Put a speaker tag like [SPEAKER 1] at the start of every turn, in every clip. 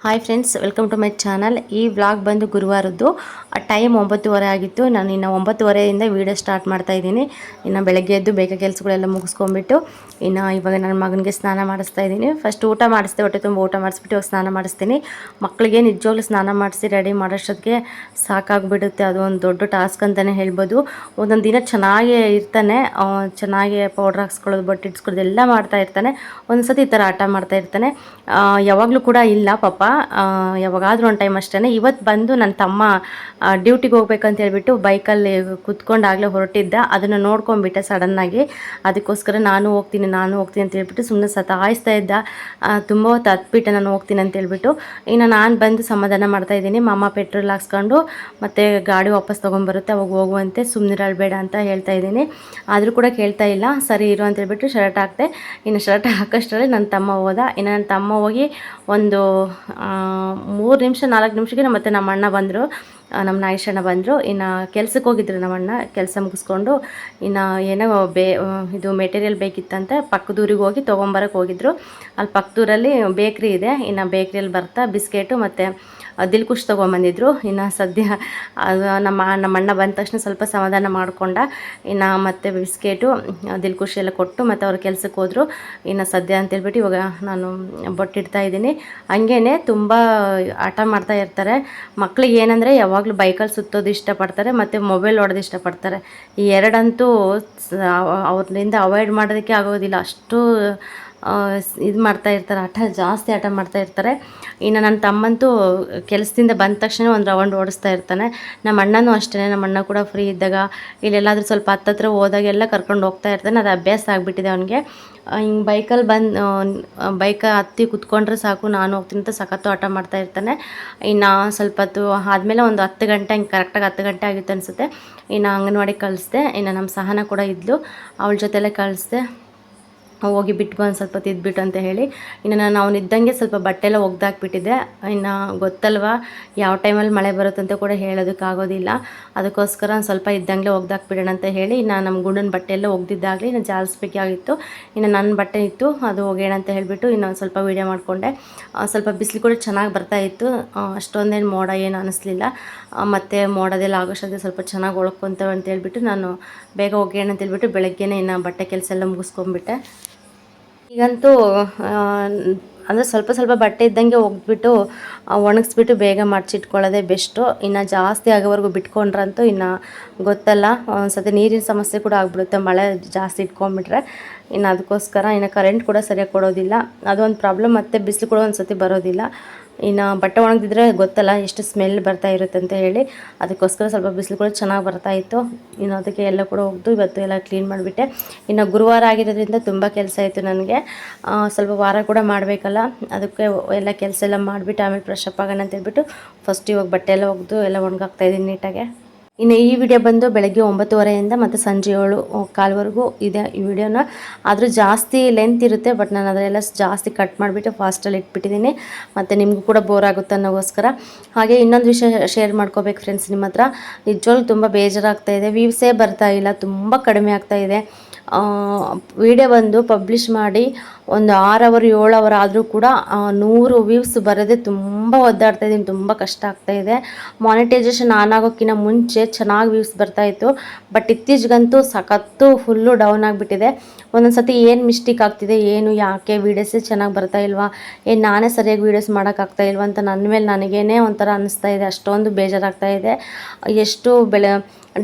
[SPEAKER 1] Hi friends, welcome to my channel. ಈ vlog ಬಂದು ಗುರುವಾರದ್ದು. ಟೈಮ್ 9:30 ಆಗಿತ್ತು. ನಾನು ಇನ್ನು 9:30ಯಿಂದ ವೀಡಿಯೋ ಸ್ಟಾರ್ಟ್ ಮಾಡ್ತಾ ಇದ್ದೀನಿ. ಇನ್ನು ಬೆಳಗ್ಗೆ ಎದ್ದು ಬೇಗ ಕೆಲಸಗಳೆಲ್ಲ ಮುಗಿಸ್ಕೊಂಡ್ಬಿಟ್ಟು ಇವಾಗ ನನ್ನ ಮಗನಿಗೆ ಸ್ನಾನ ಮಾಡಿಸ್ತಾ ಇದ್ದೀನಿ. ಫಸ್ಟ್ ಊಟ ಮಾಡಿಸ್ದೆ, ಹೊಟ್ಟೆ ತುಂಬ ಊಟ ಮಾಡಿಸ್ಬಿಟ್ಟು ಇವಾಗ ಸ್ನಾನ ಮಾಡಿಸ್ತೀನಿ. ಮಕ್ಕಳಿಗೆ ನಿಜವಾಗ್ಲೂ ಸ್ನಾನ ಮಾಡಿಸಿ ರೆಡಿ ಮಾಡೋಷ್ಟೊತ್ತಿಗೆ ಸಾಕಾಗ್ಬಿಡುತ್ತೆ. ಅದು ಒಂದು ದೊಡ್ಡ ಟಾಸ್ಕ್ ಅಂತಲೇ ಹೇಳ್ಬೋದು. ಒಂದೊಂದು ದಿನ ಚೆನ್ನಾಗೇ ಇರ್ತಾನೆ, ಚೆನ್ನಾಗಿ ಪೌಡ್ರ್ ಹಾಕ್ಸ್ಕೊಳ್ಳೋದು, ಬಟ್ಟೆ ಇಡ್ಸ್ಕೊಳ್ಳೋದು ಎಲ್ಲ ಮಾಡ್ತಾ ಇರ್ತಾನೆ. ಒಂದು ಸತಿ ಈ ಥರ ಆಟ ಮಾಡ್ತಾ ಇರ್ತಾನೆ. ಯಾವಾಗಲೂ ಕೂಡ ಇಲ್ಲ ಪಾಪ, ಯಾವಾಗಾದರೂ ಒಂದು ಟೈಮ್ ಅಷ್ಟೇ. ಇವತ್ತು ಬಂದು ನನ್ನ ತಮ್ಮ ಡ್ಯೂಟಿಗೆ ಹೋಗ್ಬೇಕಂತ ಹೇಳ್ಬಿಟ್ಟು ಬೈಕಲ್ಲಿ ಕುತ್ಕೊಂಡಾಗಲೇ ಹೊರಟಿದ್ದ. ಅದನ್ನು ನೋಡ್ಕೊಂಡ್ಬಿಟ್ಟೆ ಸಡನ್ನಾಗಿ. ಅದಕ್ಕೋಸ್ಕರ ನಾನು ಹೋಗ್ತೀನಿ ಅಂತ ಹೇಳ್ಬಿಟ್ಟು ಸುಮ್ಮನೆ ಸತಾಯಿಸ್ತಾ ಇದ್ದ. ತುಂಬ ಹೊತ್ತು ಹತ್ಬಿಟ್ಟೆ ನಾನು ಹೋಗ್ತೀನಿ ಅಂತ ಹೇಳ್ಬಿಟ್ಟು. ಇನ್ನು ನಾನು ಬಂದು ಸಮಾಧಾನ ಮಾಡ್ತಾಯಿದ್ದೀನಿ. ಮಾಮ ಪೆಟ್ರೋಲ್ ಹಾಕ್ಸ್ಕೊಂಡು ಮತ್ತು ಗಾಡಿ ವಾಪಸ್ ತೊಗೊಂಬರುತ್ತೆ, ಅವಾಗ ಹೋಗುವಂತೆ, ಸುಮ್ಮನಿರಲ್ಬೇಡ ಅಂತ ಹೇಳ್ತಾ ಇದ್ದೀನಿ. ಆದರೂ ಕೂಡ ಕೇಳ್ತಾ ಇಲ್ಲ. ಸರಿ ಇರು ಅಂತ ಹೇಳ್ಬಿಟ್ಟು ಶರ್ಟ್ ಹಾಕ್ತೆ. ಇನ್ನು ಶರ್ಟ್ ಹಾಕೋಷ್ಟರಲ್ಲಿ ನನ್ನ ತಮ್ಮ ಹೋದ. ಇನ್ನು ನನ್ನ ತಮ್ಮ ಹೋಗಿ ಒಂದು 3 ನಿಮಿಷ 4 ನಿಮಿಷಕ್ಕೆ ಮತ್ತೆ ನಮ್ಮ ಅಣ್ಣ ಬಂದರು, ನಮ್ಮ ನಾಯಿಷಣ್ಣ ಬಂದರು. ಇನ್ನು ಕೆಲ್ಸಕ್ಕೆ ಹೋಗಿದ್ರು ನಮ್ಮ ಅಣ್ಣ. ಕೆಲಸ ಮುಗಿಸ್ಕೊಂಡು ಇನ್ನು ಏನೋ ಇದು ಮೆಟೀರಿಯಲ್ ಬೇಕಿತ್ತಂತೆ, ಪಕ್ಕದೂರಿಗೆ ಹೋಗಿ ತೊಗೊಂಬರಕ್ಕೆ ಹೋಗಿದ್ರು. ಅಲ್ಲಿ ಪಕ್ಕದೂರಲ್ಲಿ ಬೇಕ್ರಿ ಇದೆ. ಇನ್ನು ಬೇಕ್ರಿಯಲ್ಲಿ ಬರ್ತಾ ಬಿಸ್ಕೆಟು ಮತ್ತು ದಿಲ್ಕುಶ್ ತೊಗೊಂಬಂದಿದ್ರು. ಇನ್ನು ಸದ್ಯ ಅದು ನಮ್ಮ ಅಣ್ಣ ಬಂದ ತಕ್ಷಣ ಸ್ವಲ್ಪ ಸಮಾಧಾನ ಮಾಡಿಕೊಂಡ. ಇನ್ನು ಮತ್ತೆ ಬಿಸ್ಕೆಟು ದಿಲ್ಕುಶ್ ಎಲ್ಲ ಕೊಟ್ಟು ಮತ್ತು ಅವ್ರು ಕೆಲ್ಸಕ್ಕೆ ಹೋದರು. ಇನ್ನು ಸದ್ಯ ಅಂತೇಳ್ಬಿಟ್ಟು ಇವಾಗ ನಾನು ಬೊಟ್ಟಿಡ್ತಾ ಇದ್ದೀನಿ. ಹಂಗೇ ತುಂಬ ಆಟ ಮಾಡ್ತಾ ಇರ್ತಾರೆ ಮಕ್ಳಿಗೆ. ಏನಂದರೆ ಯಾವಾಗಲೂ ಬೈಕಲ್ಲಿ ಸುತ್ತೋದು ಇಷ್ಟಪಡ್ತಾರೆ ಮತ್ತು ಮೊಬೈಲ್ ನೋಡೋದು ಇಷ್ಟಪಡ್ತಾರೆ. ಈ ಎರಡಂತೂ ಅವ್ರಿಂದ ಅವಾಯ್ಡ್ ಮಾಡೋದಕ್ಕೆ ಆಗೋದಿಲ್ಲ. ಅಷ್ಟು ಇದು ಮಾಡ್ತಾ ಇರ್ತಾರೆ, ಜಾಸ್ತಿ ಆಟ ಮಾಡ್ತಾ ಇರ್ತಾರೆ. ಇನ್ನು ನನ್ನ ತಮ್ಮಂತೂ ಕೆಲಸದಿಂದ ಬಂದ ತಕ್ಷಣ ಒಂದು ರೌಂಡ್ ಓಡಿಸ್ತಾ ಇರ್ತಾನೆ. ನಮ್ಮ ಅಣ್ಣನೂ ಅಷ್ಟೇ. ನಮ್ಮ ಅಣ್ಣ ಕೂಡ ಫ್ರೀ ಇದ್ದಾಗ ಇಲ್ಲೆಲ್ಲಾದರೂ ಸ್ವಲ್ಪ ಹತ್ತತ್ರ ಹೋದಾಗೆಲ್ಲ ಕರ್ಕೊಂಡು ಹೋಗ್ತಾ ಇರ್ತಾನೆ. ಅದು ಅಭ್ಯಾಸ ಆಗಿಬಿಟ್ಟಿದೆ ಅವನಿಗೆ. ಹಿಂಗೆ ಬೈಕಲ್ಲಿ ಬೈಕ್ ಹತ್ತಿ ಕುತ್ಕೊಂಡ್ರೆ ಸಾಕು, ನಾನು ಹೋಗ್ತೀನಿ ಅಂತ ಸಖತ್ತು ಆಟ ಮಾಡ್ತಾ ಇರ್ತಾನೆ. ಇನ್ನು ಸ್ವಲ್ಪ ಹೊತ್ತು ಆದಮೇಲೆ ಒಂದು 10 ಗಂಟೆ, ಹಿಂಗೆ ಕರೆಕ್ಟಾಗಿ 10 ಗಂಟೆ ಆಗಿತ್ತು ಅನಿಸುತ್ತೆ. ಇನ್ನು ಅಂಗನವಾಡಿಗೆ ಕಳಿಸ್ದೆ. ಇನ್ನು ನಮ್ಮ ಸಹನ ಕೂಡ ಇದ್ಲು, ಅವಳ ಜೊತೆಲೇ ಕಳಿಸ್ದೆ. ಹೋಗಿ ಬಿಟ್ಟು ಬಂದು ಸ್ವಲ್ಪ ತಿದ್ಬಿಟ್ಟು ಅಂತ ಹೇಳಿ. ಇನ್ನು ನಾನು ಅವನಿದ್ದಂಗೆ ಸ್ವಲ್ಪ ಬಟ್ಟೆ ಎಲ್ಲ ಒಗ್ದಾಕ್ಬಿಟ್ಟಿದ್ದೆ. ಇನ್ನು ಗೊತ್ತಲ್ವ ಯಾವ ಟೈಮಲ್ಲಿ ಮಳೆ ಬರುತ್ತಂತ ಕೂಡ ಹೇಳೋದಕ್ಕಾಗೋದಿಲ್ಲ. ಅದಕ್ಕೋಸ್ಕರ ಸ್ವಲ್ಪ ಇದ್ದಂಗೆ ಒಗ್ದಾಕ್ಬಿಡೋಣ ಅಂತ ಹೇಳಿ ನಮ್ಮ ಗುಂಡನ ಬಟ್ಟೆ ಎಲ್ಲ ಒಗ್ದಿದ್ದಾಗಲಿ ಇನ್ನು ಜಾಲಿಸ್ಬೇಕಾಗಿತ್ತು. ಇನ್ನು ನನ್ನ ಬಟ್ಟೆ ಇತ್ತು, ಅದು ಒಗೆಯೋಣ ಅಂತ ಹೇಳಿಬಿಟ್ಟು ಇನ್ನೊಂದು ಸ್ವಲ್ಪ ವೀಡಿಯೋ ಮಾಡಿಕೊಂಡೆ. ಸ್ವಲ್ಪ ಬಿಸಿಲು ಕೂಡ ಚೆನ್ನಾಗಿ ಬರ್ತಾಯಿತ್ತು. ಅಷ್ಟೊಂದೇನು ಮೋಡ ಏನು ಅನ್ನಿಸ್ಲಿಲ್ಲ. ಮತ್ತು ಮೋಡದೆಲ್ಲ ಆಗೋಷ್ಟೊತ್ತಿಗೆ ಸ್ವಲ್ಪ ಚೆನ್ನಾಗಿ ಒಳ್ಕೊತೇವೆ ಅಂತ ಹೇಳ್ಬಿಟ್ಟು ನಾನು ಬೇಗ ಒಗೆಯೋಣ ಅಂತ ಹೇಳ್ಬಿಟ್ಟು ಬೆಳಗ್ಗೆನೇ ಇನ್ನು ಬಟ್ಟೆ ಕೆಲಸ ಎಲ್ಲ ಮುಗಿಸ್ಕೊಂಡ್ಬಿಟ್ಟೆ. ಈಗಂತೂ ಅಂದರೆ ಸ್ವಲ್ಪ ಬಟ್ಟೆ ಇದ್ದಂಗೆ ಒಗ್ದ್ಬಿಟ್ಟು ಒಣಗಿಸ್ಬಿಟ್ಟು ಬೇಗ ಮಡಚಿಟ್ಕೊಳ್ಳೋದೇ ಬೆಸ್ಟು. ಇನ್ನು ಜಾಸ್ತಿ ಆಗೋವರೆಗೂ ಬಿಟ್ಕೊಂಡ್ರಂತೂ ಇನ್ನು ಗೊತ್ತಲ್ಲ, ಒಂದು ಸತಿ ನೀರಿನ ಸಮಸ್ಯೆ ಕೂಡ ಆಗಿಬಿಡುತ್ತೆ ಮಳೆ ಜಾಸ್ತಿ ಇಟ್ಕೊಂಡ್ಬಿಟ್ರೆ. ಇನ್ನು ಅದಕ್ಕೋಸ್ಕರ ಇನ್ನು ಕರೆಂಟ್ ಕೂಡ ಸರಿಯಾಗಿ ಕೊಡೋದಿಲ್ಲ, ಅದೊಂದು ಪ್ರಾಬ್ಲಮ್. ಮತ್ತು ಬಿಸಿಲು ಕೂಡ ಒಂದು ಸತಿ ಬರೋದಿಲ್ಲ. ಇನ್ನು ಬಟ್ಟೆ ಒಣಗಿದ್ರೆ ಗೊತ್ತಲ್ಲ ಎಷ್ಟು ಸ್ಮೆಲ್ ಬರ್ತಾ ಇರುತ್ತೆ ಅಂತ ಹೇಳಿ. ಅದಕ್ಕೋಸ್ಕರ ಸ್ವಲ್ಪ ಬಿಸಿಲು ಕೂಡ ಚೆನ್ನಾಗಿ ಬರ್ತಾಯಿತ್ತು. ಇನ್ನು ಅದಕ್ಕೆ ಎಲ್ಲ ಕೂಡ ಹೋಗ್ದು ಇವತ್ತು ಎಲ್ಲ ಕ್ಲೀನ್ ಮಾಡಿಬಿಟ್ಟೆ. ಇನ್ನು ಗುರುವಾರ ಆಗಿರೋದ್ರಿಂದ ತುಂಬ ಕೆಲಸ ಇತ್ತು ನನಗೆ. ಸ್ವಲ್ಪ ವಾರ ಕೂಡ ಮಾಡಬೇಕಲ್ಲ, ಅದಕ್ಕೆ ಎಲ್ಲ ಕೆಲಸ ಎಲ್ಲ ಮಾಡಿಬಿಟ್ಟು ಆಮೇಲೆ ಫ್ರೆಶ್ ಅಪ್ ಆಗೋಣ ಅಂತ ಹೇಳ್ಬಿಟ್ಟು ಫಸ್ಟ್ ಇವಾಗ ಬಟ್ಟೆ ಎಲ್ಲ ಒಗೆದು ಎಲ್ಲ ಒಣಗಾಕ್ತಾಯಿದ್ದೀನಿ ನೀಟಾಗೆ. ಇನ್ನು ಈ ವಿಡಿಯೋ ಬಂದು ಬೆಳಗ್ಗೆ 9:30ಯಿಂದ ಮತ್ತು ಸಂಜೆ 7:15ವರೆಗೂ ಇದೆ ಈ ವಿಡಿಯೋನ. ಆದರೂ ಜಾಸ್ತಿ ಲೆಂತ್ ಇರುತ್ತೆ, ಬಟ್ ನಾನು ಅದರೆಲ್ಲ ಜಾಸ್ತಿ ಕಟ್ ಮಾಡಿಬಿಟ್ಟು ಫಾಸ್ಟಲ್ಲಿ ಇಟ್ಬಿಟ್ಟಿದ್ದೀನಿ. ಮತ್ತು ನಿಮಗೂ ಕೂಡ ಬೋರ್ ಆಗುತ್ತೆ ಅನ್ನೋಗೋಸ್ಕರ. ಹಾಗೆ ಇನ್ನೊಂದು ವಿಷಯ ಶೇರ್ ಮಾಡ್ಕೋಬೇಕು ಫ್ರೆಂಡ್ಸ್ ನಿಮ್ಮ ಹತ್ರ. ನಿಜವಾಗ್ಲೂ ತುಂಬ ಬೇಜಾರಾಗ್ತಾಯಿದೆ, ವ್ಯೂಸೇ ಬರ್ತಾಯಿಲ್ಲ, ತುಂಬ ಕಡಿಮೆ ಆಗ್ತಾಯಿದೆ. ವಿಡಿಯೋ ಬಂದು ಪಬ್ಲಿಷ್ ಮಾಡಿ ಒಂದು 6 ಅವರ್ 7 ಅವರ್ ಆದರೂ ಕೂಡ 100 ವ್ಯೂಸ್ ಬರೋದೇ ತುಂಬ ಒದ್ದಾಡ್ತಾಯಿದ್ದೀನಿ, ತುಂಬ ಕಷ್ಟ ಆಗ್ತಾಯಿದೆ. ಮಾನಿಟೈಸೇಷನ್ ಆನ್ ಆಗೋಕ್ಕಿಂತ ಮುಂಚೆ ಚೆನ್ನಾಗಿ ವ್ಯೂಸ್ ಬರ್ತಾಯಿತ್ತು, ಬಟ್ ಇತ್ತೀಚೆಗಂತೂ ಸಖತ್ತು ಫುಲ್ಲು ಡೌನ್ ಆಗಿಬಿಟ್ಟಿದೆ. ಒಂದೊಂದು ಸತಿ ಏನು ಮಿಸ್ಟೇಕ್ ಆಗ್ತಿದೆ, ಏನು ಯಾಕೆ ವೀಡಿಯೋಸೇ ಚೆನ್ನಾಗಿ ಬರ್ತಾಯಿಲ್ವಾ, ಏನು ನಾನೇ ಸರಿಯಾಗಿ ವೀಡಿಯೋಸ್ ಮಾಡೋಕ್ಕಾಗ್ತಾಯಿಲ್ವ ಅಂತ ನನ್ನ ಮೇಲೆ ನನಗೇನೆ ಒಂಥರ ಅನ್ನಿಸ್ತಾ ಇದೆ. ಅಷ್ಟೊಂದು ಬೇಜಾರಾಗ್ತಾಯಿದೆ. ಎಷ್ಟು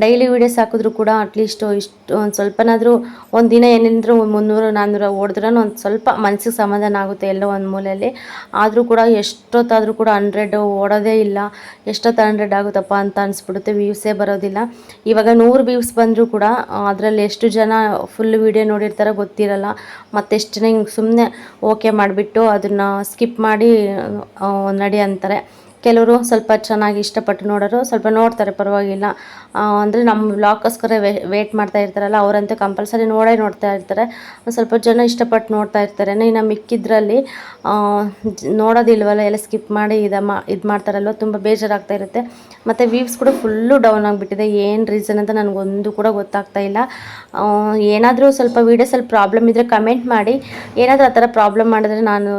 [SPEAKER 1] ಡೈಲಿ ವೀಡಿಯೋಸ್ ಹಾಕಿದ್ರು ಕೂಡ ಅಟ್ಲೀಸ್ಟು ಇಷ್ಟು ಒಂದು ಸ್ವಲ್ಪನಾದರೂ ಒಂದು ದಿನ ಏನಿದ್ರು 300-400 ಓಡಿದ್ರೂ ಒಂದು ಸ್ವಲ್ಪ ಮನಸ್ಸಿಗೆ ಸಮಾಧಾನ ಆಗುತ್ತೆ ಎಲ್ಲೋ ಒಂದು ಮೂಲೆಯಲ್ಲಿ. ಆದರೂ ಕೂಡ ಎಷ್ಟೊತ್ತಾದರೂ ಕೂಡ 100 ಓಡೋದೇ ಇಲ್ಲ. ಎಷ್ಟೊತ್ತು 100 ಆಗುತ್ತಪ್ಪ ಅಂತ ಅನಿಸ್ಬಿಡುತ್ತೆ, ವ್ಯೂಸೇ ಬರೋದಿಲ್ಲ. ಇವಾಗ 100 ವ್ಯೂಸ್ ಬಂದರೂ ಕೂಡ ಅದರಲ್ಲಿ ಎಷ್ಟು ಜನ ಫುಲ್ ವೀಡಿಯೋ ನೋಡಿರ್ತಾರೋ ಗೊತ್ತಿರಲ್ಲ. ಮತ್ತೆಷ್ಟು ಜನ ಹಿಂಗೆ ಸುಮ್ಮನೆ ಓಕೆ ಮಾಡಿಬಿಟ್ಟು ಅದನ್ನು ಸ್ಕಿಪ್ ಮಾಡಿ ನಡಿ ಅಂತಾರೆ. ಕೆಲವರು ಸ್ವಲ್ಪ ಚೆನ್ನಾಗಿ ಇಷ್ಟಪಟ್ಟು ನೋಡೋರು ಸ್ವಲ್ಪ ನೋಡ್ತಾರೆ, ಪರವಾಗಿಲ್ಲ. ಅಂದರೆ ನಮ್ಮ ವ್ಲಾಗ್ಗೋಸ್ಕರ ವೇಟ್ ಮಾಡ್ತಾ ಇರ್ತಾರಲ್ಲ, ಅವರಂತೂ ಕಂಪಲ್ಸರಿ ನೋಡ್ತಾ ಇರ್ತಾರೆ. ಸ್ವಲ್ಪ ಜನ ಇಷ್ಟಪಟ್ಟು ನೋಡ್ತಾ ಇರ್ತಾರೆ. ಇನ್ನು ಮಿಕ್ಕಿದ್ರಲ್ಲಿ ನೋಡೋದಿಲ್ವಲ್ಲ, ಎಲ್ಲ ಸ್ಕಿಪ್ ಮಾಡಿ ಇದು ಮಾಡ್ತಾರಲ್ವ, ತುಂಬ ಬೇಜಾರಾಗ್ತಾ ಇರುತ್ತೆ. ಮತ್ತು ವ್ಯೂವ್ಸ್ ಕೂಡ ಫುಲ್ಲು ಡೌನ್ ಆಗಿಬಿಟ್ಟಿದೆ. ಏನು ರೀಸನ್ ಅಂತ ನನಗೊಂದು ಕೂಡ ಗೊತ್ತಾಗ್ತಾ ಇಲ್ಲ. ಏನಾದರೂ ಸ್ವಲ್ಪ ವೀಡಿಯೋಸಲ್ಲಿ ಪ್ರಾಬ್ಲಮ್ ಇದ್ದರೆ ಕಮೆಂಟ್ ಮಾಡಿ. ಏನಾದರೂ ಆ ಥರ ಪ್ರಾಬ್ಲಮ್ ಮಾಡಿದ್ರೆ ನಾನು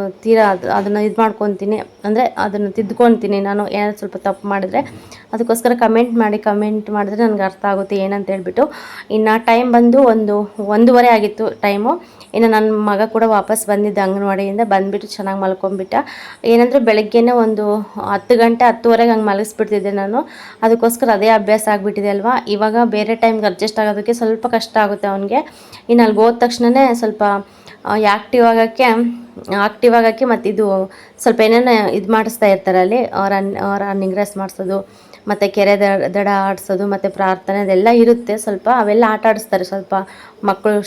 [SPEAKER 1] ಅದನ್ನು ಇದು ಮಾಡ್ಕೊತೀನಿ, ಅಂದರೆ ಅದನ್ನು ತಿದ್ಕೊತೀನಿ. ನಾನು ಏನಾದರೂ ಸ್ವಲ್ಪ ತಪ್ಪು ಮಾಡಿದರೆ ಅದಕ್ಕೋಸ್ಕರ ಕಮೆಂಟ್ ಮಾಡಿದ್ರೆ ನನಗೆ ಅರ್ಥ ಆಗುತ್ತೆ ಏನಂತ ಹೇಳ್ಬಿಟ್ಟು. ಇನ್ನು ಟೈಮ್ ಬಂದು 1:30 ಆಗಿತ್ತು ಟೈಮು. ಇನ್ನು ನನ್ನ ಮಗ ಕೂಡ ವಾಪಸ್ ಬಂದಿದ್ದ ಅಂಗನವಾಡಿಯಿಂದ, ಬಂದುಬಿಟ್ಟು ಚೆನ್ನಾಗಿ ಮಲ್ಕೊಂಡ್ಬಿಟ್ಟ. ಏನಂದರೆ ಬೆಳಗ್ಗೆನೇ ಒಂದು 10 ಗಂಟೆ 10:30 ಹಂಗೆ ಮಲಗಿಸ್ಬಿಡ್ತಿದ್ದೆ ನಾನು. ಅದಕ್ಕೋಸ್ಕರ ಅದೇ ಅಭ್ಯಾಸ ಆಗಿಬಿಟ್ಟಿದೆ ಅಲ್ವಾ. ಇವಾಗ ಬೇರೆ ಟೈಮ್ಗೆ ಅಡ್ಜಸ್ಟ್ ಆಗೋದಕ್ಕೆ ಸ್ವಲ್ಪ ಕಷ್ಟ ಆಗುತ್ತೆ ಅವನಿಗೆ. ಇನ್ನು ಅಲ್ಲಿಗೆ ಹೋದ ತಕ್ಷಣವೇ ಸ್ವಲ್ಪ ಆ್ಯಕ್ಟಿವ್ ಆಗೋಕ್ಕೆ ಮತ್ತು ಇದು ಸ್ವಲ್ಪ ಏನೇನೋ ಇದು ಮಾಡಿಸ್ತಾ ಇರ್ತಾರೆ ಅಲ್ಲಿ, ರನ್ನಿಂಗ್ ರೇಸ್ ಮಾಡಿಸೋದು, ಮತ್ತು ಕೆರೆ ದಡ ಆಡಿಸೋದು, ಮತ್ತು ಪ್ರಾರ್ಥನೆ ಅದೆಲ್ಲ ಇರುತ್ತೆ. ಸ್ವಲ್ಪ ಅವೆಲ್ಲ ಆಟ ಆಡಿಸ್ತಾರೆ. ಸ್ವಲ್ಪ ಮಕ್ಕಳು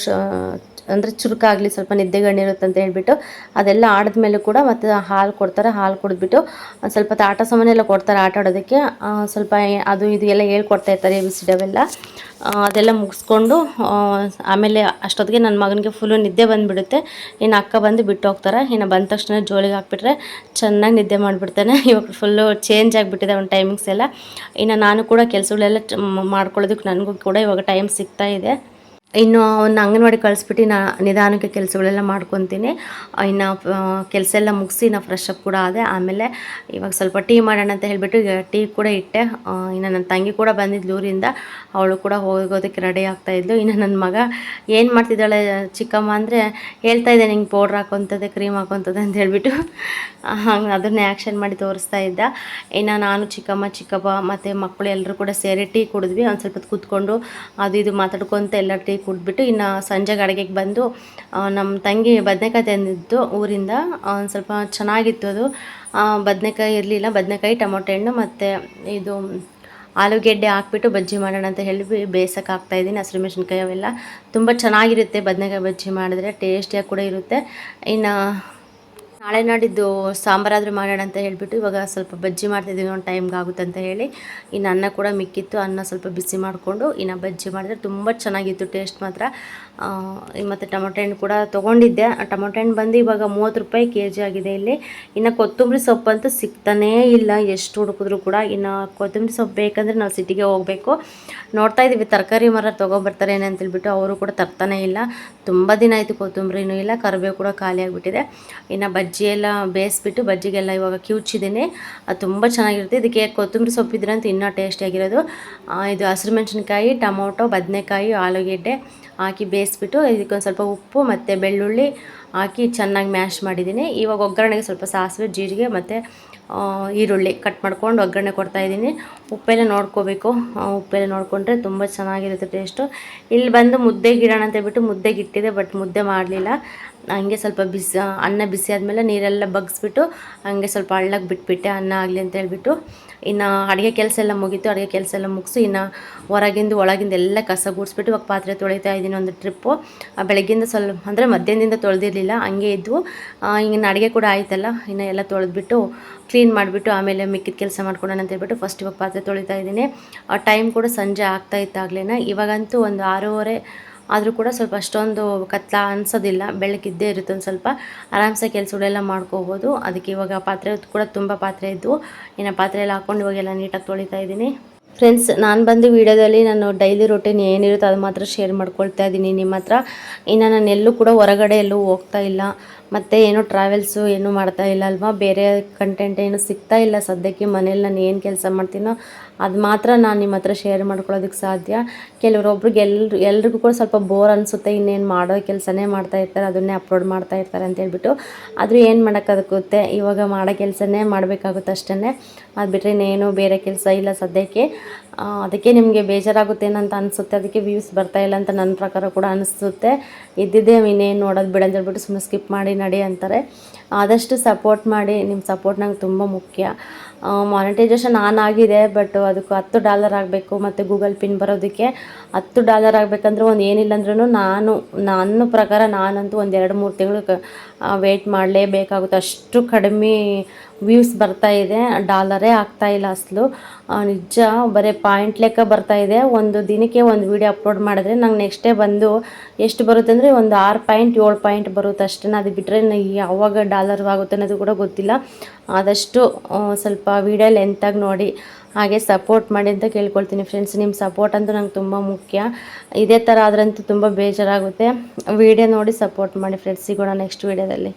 [SPEAKER 1] ಅಂದರೆ ಚುರುಕಾಗಲಿ, ಸ್ವಲ್ಪ ನಿದ್ದೆಗಣ್ಣಿರುತ್ತೆ ಅಂತ ಹೇಳ್ಬಿಟ್ಟು ಅದೆಲ್ಲ ಆಡಿದ್ಮೇಲೆ ಕೂಡ ಮತ್ತು ಹಾಲು ಕೊಡ್ತಾರೆ. ಹಾಲು ಕುಡಿದ್ಬಿಟ್ಟು ಸ್ವಲ್ಪ ಆಟ ಸಾಮಾನೆಲ್ಲ ಕೊಡ್ತಾರೆ ಆಟ ಆಡೋದಕ್ಕೆ. ಸ್ವಲ್ಪ ಅದು ಇದು ಎಲ್ಲ ಹೇಳ್ಕೊಡ್ತಾ ಇರ್ತಾರೆ, ABCD ಅವೆಲ್ಲ. ಅದೆಲ್ಲ ಮುಗಿಸ್ಕೊಂಡು ಆಮೇಲೆ ಅಷ್ಟೊತ್ತಿಗೆ ನನ್ನ ಮಗನಿಗೆ ಫುಲ್ಲು ನಿದ್ದೆ ಬಂದುಬಿಡುತ್ತೆ. ಇನ್ನು ಅಕ್ಕ ಬಂದು ಬಿಟ್ಟು ಹೋಗ್ತಾರೆ. ಇನ್ನು ಬಂದ ತಕ್ಷಣ ಜೋಳಿಗೆ ಹಾಕ್ಬಿಟ್ರೆ ಚೆನ್ನಾಗಿ ನಿದ್ದೆ ಮಾಡಿಬಿಡ್ತಾನೆ. ಇವಾಗ ಫುಲ್ಲು ಚೇಂಜ್ ಆಗಿಬಿಟ್ಟಿದೆ ಅವ್ನ ಟೈಮಿಂಗ್ಸ್ ಎಲ್ಲ. ಇನ್ನು ನಾನು ಕೂಡ ಕೆಲಸಗಳೆಲ್ಲ ಮಾಡ್ಕೊಳ್ಳೋದಕ್ಕೆ ನನಗೂ ಕೂಡ ಇವಾಗ ಟೈಮ್ ಸಿಗ್ತಾ ಇದೆ. ಇನ್ನು ಅವನ್ನ ಅಂಗನವಾಡಿ ಕಳಿಸ್ಬಿಟ್ಟು ನಿಧಾನಕ್ಕೆ ಕೆಲಸಗಳೆಲ್ಲ ಮಾಡ್ಕೊತೀನಿ. ಇನ್ನು ಕೆಲಸ ಎಲ್ಲ ಮುಗಿಸಿ ನಾವು ಫ್ರೆಶ್ ಅಪ್ ಕೂಡ ಆದೆ. ಆಮೇಲೆ ಇವಾಗ ಸ್ವಲ್ಪ ಟೀ ಮಾಡೋಣ ಅಂತ ಹೇಳಿಬಿಟ್ಟು ಈಗ ಟೀ ಕೂಡ ಇಟ್ಟೆ. ಇನ್ನು ನನ್ನ ತಂಗಿ ಕೂಡ ಬಂದಿದ್ಲು ಊರಿಂದ, ಅವಳು ಕೂಡ ಹೋಗೋದಕ್ಕೆ ರೆಡಿ ಆಗ್ತಾಯಿದ್ಲು. ಇನ್ನು ನನ್ನ ಮಗ ಏನು ಮಾಡ್ತಿದ್ದಾಳೆ ಚಿಕ್ಕಮ್ಮ ಅಂದರೆ, ಹೇಳ್ತಾ ಇದ್ದೆ ನಿಂಗೆ ಪೌಡ್ರ್ ಹಾಕೊತದೆ, ಕ್ರೀಮ್ ಹಾಕೊತದೆ ಅಂತ ಹೇಳ್ಬಿಟ್ಟು ಹಂಗೆ ಅದನ್ನೇ ಆ್ಯಕ್ಷನ್ ಮಾಡಿ ತೋರಿಸ್ತಾ ಇದ್ದ. ಇನ್ನು ನಾನು ಚಿಕ್ಕಪ್ಪ ಮತ್ತು ಮಕ್ಕಳು ಎಲ್ಲರೂ ಕೂಡ ಸೇರಿ ಟೀ ಕುಡಿದ್ವಿ. ಒಂದು ಸ್ವಲ್ಪ ಕೂತ್ಕೊಂಡು ಅದು ಇದು ಮಾತಾಡ್ಕೊತ ಎಲ್ಲ ಟೀ ಕುಡಿದ್ಬಿಟ್ಟು ಇನ್ನು ಸಂಜೆಗೆ ಅಡುಗೆಗೆ ಬಂದು ನಮ್ಮ ತಂಗಿ ಬದನೆಕಾಯಿ ತಂದಿದ್ದು ಊರಿಂದ. ಒಂದು ಸ್ವಲ್ಪ ಚೆನ್ನಾಗಿತ್ತು ಅದು. ಬದನೆಕಾಯಿ ಇರಲಿಲ್ಲ, ಬದನೆಕಾಯಿ, ಟೊಮೊಟೊ ಹಣ್ಣು ಮತ್ತು ಇದು ಆಲೂಗೆಡ್ಡೆ ಹಾಕ್ಬಿಟ್ಟು ಬಜ್ಜಿ ಮಾಡೋಣ ಅಂತ ಹೇಳಿ ಬೇಯಿಸೋಕೆ ಹಾಕ್ತಾಯಿದ್ದೀನಿ. ಹಸಿರು ಮೆಣಸಿನ್ಕಾಯಿ ಅವೆಲ್ಲ ತುಂಬ ಚೆನ್ನಾಗಿರುತ್ತೆ ಬದನೆಕಾಯಿ ಬಜ್ಜಿ ಮಾಡಿದ್ರೆ, ಟೇಸ್ಟಿಯಾಗಿ ಕೂಡ ಇರುತ್ತೆ. ಇನ್ನು ನಾಳೆ ನಾಡಿದ್ದು ಸಾಂಬಾರಾದರೂ ಮಾಡೋಣ ಅಂತ ಹೇಳಿಬಿಟ್ಟು ಇವಾಗ ಸ್ವಲ್ಪ ಬಜ್ಜಿ ಮಾಡ್ತಿದ್ದೀವಿ, ಒಂದು ಟೈಮ್ಗೆ ಆಗುತ್ತೆ ಅಂತ ಹೇಳಿ. ಇನ್ನು ಅನ್ನ ಕೂಡ ಮಿಕ್ಕಿತ್ತು, ಅನ್ನ ಸ್ವಲ್ಪ ಬಿಸಿ ಮಾಡಿಕೊಂಡು ಇನ್ನು ಬಜ್ಜಿ ಮಾಡಿದ್ರೆ ತುಂಬ ಚೆನ್ನಾಗಿತ್ತು ಟೇಸ್ಟ್ ಮಾತ್ರ. ಮತ್ತು ಟೊಮೊಟೊ ಹಣ್ಣು ಕೂಡ ತೊಗೊಂಡಿದ್ದೆ. ಟೊಮೊಟೊ ಹಣ್ಣು ಬಂದು ಇವಾಗ 30 ರೂಪಾಯಿ kg ಆಗಿದೆ ಇಲ್ಲಿ. ಇನ್ನು ಕೊತ್ತಂಬರಿ ಸೊಪ್ಪಂತೂ ಸಿಗ್ತಾನೇ ಇಲ್ಲ, ಎಷ್ಟು ಹುಡುಕಿದ್ರು ಕೂಡ. ಇನ್ನು ಕೊತ್ತಂಬರಿ ಸೊಪ್ಪು ಬೇಕಂದರೆ ನಾವು ಸಿಟಿಗೆ ಹೋಗಬೇಕು. ನೋಡ್ತಾ ಇದ್ದೀವಿ ತರಕಾರಿ ಮರ ತೊಗೊಬರ್ತಾರೆ ಅಂತೇಳ್ಬಿಟ್ಟು, ಅವರು ಕೂಡ ತರ್ತಾನೇ ಇಲ್ಲ. ತುಂಬ ದಿನ ಆಯಿತು, ಕೊತ್ತಂಬರಿನೂ ಇಲ್ಲ, ಕರಿಬೇವು ಕೂಡ ಖಾಲಿ ಆಗಿಬಿಟ್ಟಿದೆ. ಇನ್ನು ಬಜ್ಜಿ ಎಲ್ಲ ಬೇಯಿಸ್ಬಿಟ್ಟು ಬಜ್ಜಿಗೆಲ್ಲ ಇವಾಗ ಕಿವುಚಿದ್ದೀನಿ. ಅದು ತುಂಬ ಚೆನ್ನಾಗಿರುತ್ತೆ. ಇದಕ್ಕೆ ಕೊತ್ತಂಬರಿ ಸೊಪ್ಪಿದ್ರೆ ಅಂತ ಇನ್ನೂ ಟೇಸ್ಟಿಯಾಗಿರೋದು. ಇದು ಹಸಿರು ಮೆಣಸಿನ್ಕಾಯಿ, ಟೊಮೊಟೊ, ಬದನೆಕಾಯಿ, ಆಲೂಗೆಡ್ಡೆ ಹಾಕಿ ಬೇಯಿಸ್ಬಿಟ್ಟು ಇದಕ್ಕೊಂದು ಸ್ವಲ್ಪ ಉಪ್ಪು ಮತ್ತು ಬೆಳ್ಳುಳ್ಳಿ ಹಾಕಿ ಚೆನ್ನಾಗಿ ಮ್ಯಾಶ್ ಮಾಡಿದ್ದೀನಿ. ಇವಾಗ ಒಗ್ಗರಣೆಗೆ ಸ್ವಲ್ಪ ಸಾಸಿವೆ, ಜೀರಿಗೆ ಮತ್ತು ಈರುಳ್ಳಿ ಕಟ್ ಮಾಡ್ಕೊಂಡು ಒಗ್ಗರಣೆ ಕೊಡ್ತಾಯಿದ್ದೀನಿ. ಉಪ್ಪೆಲ್ಲ ನೋಡ್ಕೋಬೇಕು, ಉಪ್ಪೆಲ್ಲ ನೋಡಿಕೊಂಡ್ರೆ ತುಂಬ ಚೆನ್ನಾಗಿರುತ್ತೆ ಟೇಸ್ಟು. ಇಲ್ಲಿ ಬಂದು ಮುದ್ದೆಗೆ ಇಡೋಣ ಅಂತ ಹೇಳ್ಬಿಟ್ಟು ಮುದ್ದೆಗೆ ಇಟ್ಟಿದೆ, ಬಟ್ ಮುದ್ದೆ ಮಾಡಲಿಲ್ಲ. ಹಂಗೆ ಸ್ವಲ್ಪ ಅನ್ನ ಬಿಸಿ ಆದಮೇಲೆ ನೀರೆಲ್ಲ ಬಗ್ಗಿಸ್ಬಿಟ್ಟು ಹಂಗೆ ಸ್ವಲ್ಪ ಹಳ್ಳಕ್ಕೆ ಬಿಟ್ಬಿಟ್ಟೆ, ಅನ್ನ ಆಗಲಿ ಅಂತ ಹೇಳ್ಬಿಟ್ಟು. ಇನ್ನು ಅಡುಗೆ ಕೆಲಸ ಎಲ್ಲ ಮುಗೀತು. ಅಡುಗೆ ಕೆಲಸ ಎಲ್ಲ ಮುಗಿಸಿ ಇನ್ನು ಹೊರಗಿಂದ ಒಳಗಿಂದ ಎಲ್ಲ ಕಸ ಗುಡಿಸ್ಬಿಟ್ಟು ಇವಾಗ ಪಾತ್ರೆ ತೊಳಿತಾ ಇದ್ದೀನಿ. ಒಂದು ಟ್ರಿಪ್ಪು ಬೆಳಗ್ಗಿಂದ ಸ್ವಲ್ಪ ಅಂದರೆ ಮಧ್ಯಾಹ್ನದಿಂದ ತೊಳೆದಿರಲಿಲ್ಲ, ಹಂಗೆ ಇದ್ವು. ಇನ್ನು ಅಡುಗೆ ಕೂಡ ಆಯ್ತಲ್ಲ, ಇನ್ನು ಎಲ್ಲ ತೊಳೆದ್ಬಿಟ್ಟು ಕ್ಲೀನ್ ಮಾಡಿಬಿಟ್ಟು ಆಮೇಲೆ ಮಿಕ್ಕಿದ ಕೆಲಸ ಮಾಡ್ಕೊಳ್ಳೋಣ ಅಂತ ಹೇಳ್ಬಿಟ್ಟು ಫಸ್ಟ್ ಇವಾಗ ಪಾತ್ರೆ ತೊಳಿತಾ ಇದ್ದೀನಿ. ಟೈಮ್ ಕೂಡ ಸಂಜೆ ಆಗ್ತಾ ಇತ್ತಾಗಲೇ. ಇವಾಗಂತೂ ಒಂದು 6:30 ಆದರೂ ಕೂಡ ಸ್ವಲ್ಪ ಅಷ್ಟೊಂದು ಕತ್ಲ ಅನಿಸೋದಿಲ್ಲ, ಬೆಳಕಿದ್ದೇ ಇರುತ್ತೆ. ಒಂದು ಸ್ವಲ್ಪ ಆರಾಮ್ಸೆ ಕೆಲಸಗಳೆಲ್ಲ ಮಾಡ್ಕೋಬೋದು. ಅದಕ್ಕೆ ಇವಾಗ ಪಾತ್ರೆ ಕೂಡ ತುಂಬ ಪಾತ್ರೆ ಇದ್ದವು. ಇನ್ನು ಪಾತ್ರೆ ಎಲ್ಲ ಹಾಕ್ಕೊಂಡು ಇವಾಗೆಲ್ಲ ನೀಟಾಗಿ ತೊಳಿತಾ ಇದ್ದೀನಿ. ಫ್ರೆಂಡ್ಸ್, ನಾನು ಬಂದು ವೀಡಿಯೋದಲ್ಲಿ ನಾನು ಡೈಲಿ ರೊಟೀನ್ ಏನಿರುತ್ತೆ ಅದು ಮಾತ್ರ ಶೇರ್ ಮಾಡ್ಕೊಳ್ತಾ ಇದ್ದೀನಿ ನಿಮ್ಮ ಹತ್ರ. ಇನ್ನು ನಾನು ಎಲ್ಲೂ ಕೂಡ ಹೊರಗಡೆ ಎಲ್ಲೂ ಹೋಗ್ತಾ ಇಲ್ಲ, ಮತ್ತು ಏನೋ ಟ್ರಾವೆಲ್ಸು ಏನೂ ಮಾಡ್ತಾ ಇಲ್ಲ ಅಲ್ವಾ. ಬೇರೆ ಕಂಟೆಂಟ್ ಏನು ಸಿಗ್ತಾ ಇಲ್ಲ ಸದ್ಯಕ್ಕೆ. ಮನೇಲಿ ನಾನು ಏನು ಕೆಲಸ ಮಾಡ್ತೀನೋ ಅದು ಮಾತ್ರ ನಾನು ನಿಮ್ಮ ಹತ್ರ ಶೇರ್ ಮಾಡ್ಕೊಳ್ಳೋದಕ್ಕೆ ಸಾಧ್ಯ. ಕೆಲವರೊಬ್ರಿಗೆ ಎಲ್ರಿಗೂ ಕೂಡ ಸ್ವಲ್ಪ ಬೋರ್ ಅನಿಸುತ್ತೆ, ಇನ್ನೇನು ಮಾಡೋ ಕೆಲಸನೇ ಮಾಡ್ತಾ ಇರ್ತಾರೆ, ಅದನ್ನೇ ಅಪ್ಲೋಡ್ ಮಾಡ್ತಾ ಇರ್ತಾರೆ ಅಂತ ಹೇಳ್ಬಿಟ್ಟು. ಆದರೂ ಏನು ಮಾಡೋಕ್ಕಾಗುತ್ತೆ, ಇವಾಗ ಮಾಡೋ ಕೆಲಸನೇ ಮಾಡಬೇಕಾಗುತ್ತೆ ಅಷ್ಟೇ. ಅದು ಬಿಟ್ಟರೆ ಇನ್ನೇನು ಬೇರೆ ಕೆಲಸ ಇಲ್ಲ ಸದ್ಯಕ್ಕೆ. ಅದಕ್ಕೆ ನಿಮಗೆ ಬೇಜಾರಾಗುತ್ತೇನಂತ ಅನಿಸುತ್ತೆ, ಅದಕ್ಕೆ ವ್ಯೂಸ್ ಬರ್ತಾಯಿಲ್ಲ ಅಂತ ನನ್ನ ಪ್ರಕಾರ ಕೂಡ ಅನಿಸುತ್ತೆ. ಇದ್ದಿದ್ದೇ ಇನ್ನೇನು ನೋಡೋದು ಬಿಡ ಅಂತ ಹೇಳ್ಬಿಟ್ಟು ಸುಮ್ಮನೆ ಸ್ಕಿಪ್ ಮಾಡಿ ನಡಿ ಅಂತಾರೆ. ಆದಷ್ಟು ಸಪೋರ್ಟ್ ಮಾಡಿ. ನಿಮ್ಮ ಸಪೋರ್ಟ್ ನಂಗೆ ತುಂಬ ಮುಖ್ಯ. ಮಾನಿಟೈಸೇಷನ್ ಆನ್ ಆಗಿದೆ, ಬಟ್ ಅದಕ್ಕೆ $10 ಆಗಬೇಕು ಮತ್ತು ಗೂಗಲ್ ಪಿನ್ ಬರೋದಕ್ಕೆ $10 ಆಗಬೇಕಂದ್ರೆ ಒಂದು ಏನಿಲ್ಲ ಅಂದ್ರೂ ನನ್ನ ಪ್ರಕಾರ ನಾನಂತೂ ಒಂದು 2-3 ತಿಂಗಳು ವೆಯ್ಟ್ ಮಾಡಲೇಬೇಕಾಗುತ್ತೆ. ಅಷ್ಟು ಕಡಿಮೆ ವ್ಯೂಸ್ ಬರ್ತಾಯಿದೆ, ಡಾಲರೇ ಆಗ್ತಾಯಿಲ್ಲ ಅಸಲು. ನಿಜ ಬರೀ ಪಾಯಿಂಟ್ ಲೆಕ್ಕ ಬರ್ತಾಯಿದೆ. ಒಂದು ದಿನಕ್ಕೆ ಒಂದು ವೀಡಿಯೋ ಅಪ್ಲೋಡ್ ಮಾಡಿದ್ರೆ ನಂಗೆ ನೆಕ್ಸ್ಟ್ ಡೇ ಬಂದು ಎಷ್ಟು ಬರುತ್ತೆ ಅಂದರೆ ಒಂದು 6 ಪಾಯಿಂಟ್ 7 ಪಾಯಿಂಟ್ ಬರುತ್ತೆ ಅಷ್ಟೇ. ಅದು ಬಿಟ್ಟರೆ ಯಾವಾಗ ಡಾಲರ್ ಆಗುತ್ತೆ ಅನ್ನೋದು ಕೂಡ ಗೊತ್ತಿಲ್ಲ. ಆದಷ್ಟು ಸ್ವಲ್ಪ ವೀಡಿಯೋ ಲೆಂತಾಗಿ ನೋಡಿ, ಹಾಗೆ ಸಪೋರ್ಟ್ ಮಾಡಿ ಅಂತ ಕೇಳ್ಕೊಳ್ತೀನಿ ಫ್ರೆಂಡ್ಸ್. ನಿಮ್ಮ ಸಪೋರ್ಟ್ ಅಂತೂ ನಂಗೆ ತುಂಬ ಮುಖ್ಯ. ಇದೇ ಥರ ಆದ್ರಂತೂ ತುಂಬ ಬೇಜಾರಾಗುತ್ತೆ. ವೀಡಿಯೋ ನೋಡಿ ಸಪೋರ್ಟ್ ಮಾಡಿ ಫ್ರೆಂಡ್ಸ್. ಸಿಗೋಣ ನೆಕ್ಸ್ಟ್ ವೀಡಿಯೋದಲ್ಲಿ.